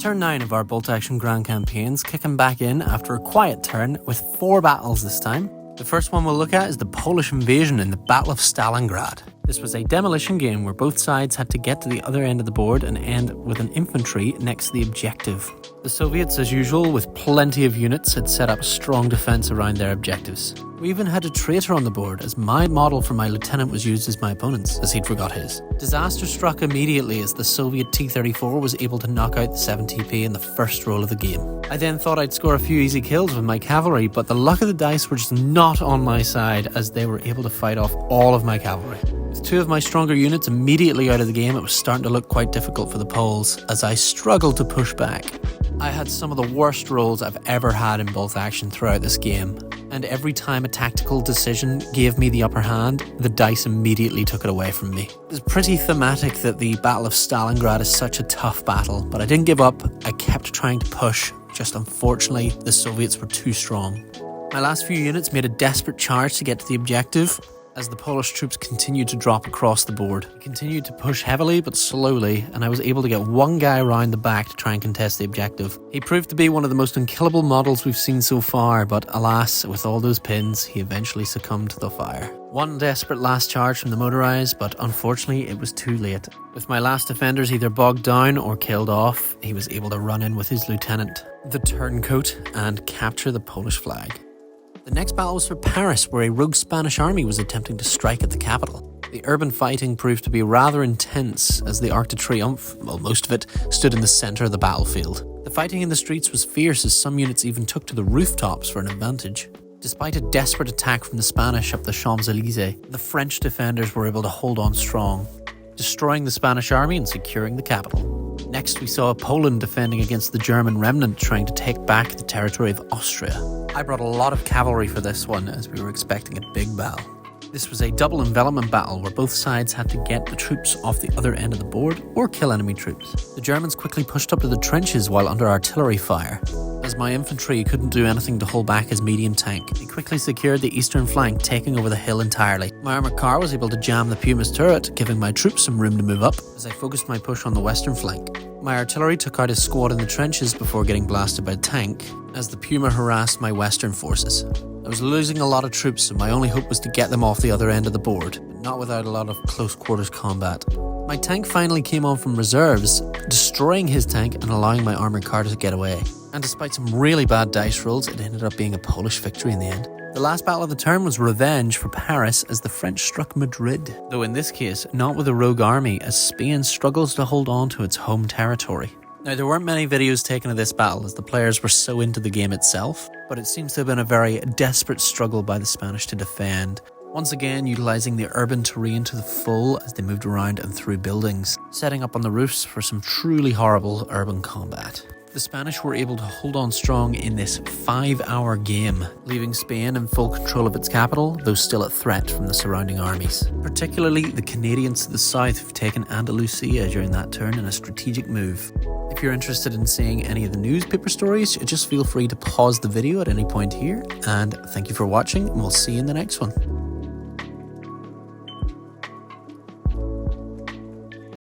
turn 9 of our Bolt Action Grand campaigns, kicking back in after a quiet turn with 4 battles this time. The first one we'll look at is the Polish invasion in the Battle of Stalingrad. This was a demolition game where both sides had to get to the other end of the board and end with an infantry next to the objective. The Soviets, as usual, with plenty of units, had set up a strong defense around their objectives. We even had a traitor on the board, as my model for my lieutenant was used as my opponent's, as he'd forgot his. Disaster struck immediately as the Soviet T-34 was able to knock out the 7TP in the first roll of the game. I then thought I'd score a few easy kills with my cavalry, but the luck of the dice were just not on my side as they were able to fight off all of my cavalry. With 2 of my stronger units immediately out of the game, it was starting to look quite difficult for the Poles as I struggled to push back. I had some of the worst rolls I've ever had in Bolt Action throughout this game, and every time a tactical decision gave me the upper hand, the dice immediately took it away from me. It's pretty thematic that the Battle of Stalingrad is such a tough battle, but I didn't give up. I kept trying to push, just unfortunately the Soviets were too strong. My last few units made a desperate charge to get to the objective, as the Polish troops continued to drop across the board. I continued to push heavily but slowly, and I was able to get one guy around the back to try and contest the objective. He proved to be one of the most unkillable models we've seen so far, but alas, with all those pins, he eventually succumbed to the fire. One desperate last charge from the motorized, but unfortunately it was too late. With my last defenders either bogged down or killed off, he was able to run in with his lieutenant, the turncoat, and capture the Polish flag. The next battle was for Paris, where a rogue Spanish army was attempting to strike at the capital. The urban fighting proved to be rather intense, as the Arc de Triomphe, well most of it, stood in the centre of the battlefield. The fighting in the streets was fierce as some units even took to the rooftops for an advantage. Despite a desperate attack from the Spanish up the Champs-Élysées, the French defenders were able to hold on strong, destroying the Spanish army and securing the capital. Next, we saw Poland defending against the German remnant trying to take back the territory of Austria. I brought a lot of cavalry for this one as we were expecting a big battle. This was a double envelopment battle where both sides had to get the troops off the other end of the board or kill enemy troops. The Germans quickly pushed up to the trenches while under artillery fire. As my infantry couldn't do anything to hold back his medium tank, he quickly secured the eastern flank, taking over the hill entirely. My armoured car was able to jam the Puma's turret, giving my troops some room to move up as I focused my push on the western flank. My artillery took out his squad in the trenches before getting blasted by a tank, as the Puma harassed my western forces. I was losing a lot of troops, so my only hope was to get them off the other end of the board, but not without a lot of close quarters combat. My tank finally came on from reserves, destroying his tank and allowing my armoured car to get away. And despite some really bad dice rolls, it ended up being a Polish victory in the end. The last battle of the turn was revenge for Paris as the French struck Madrid, though in this case not with a rogue army, as Spain struggles to hold on to its home territory. Now, there weren't many videos taken of this battle as the players were so into the game itself, but it seems to have been a very desperate struggle by the Spanish to defend, once again utilising the urban terrain to the full as they moved around and through buildings, setting up on the roofs for some truly horrible urban combat. The Spanish were able to hold on strong in this 5-hour game, leaving Spain in full control of its capital, though still at threat from the surrounding armies. Particularly the Canadians to the south have taken Andalusia during that turn in a strategic move. If you're interested in seeing any of the newspaper stories, just feel free to pause the video at any point here, and thank you for watching, and we'll see you in the next one.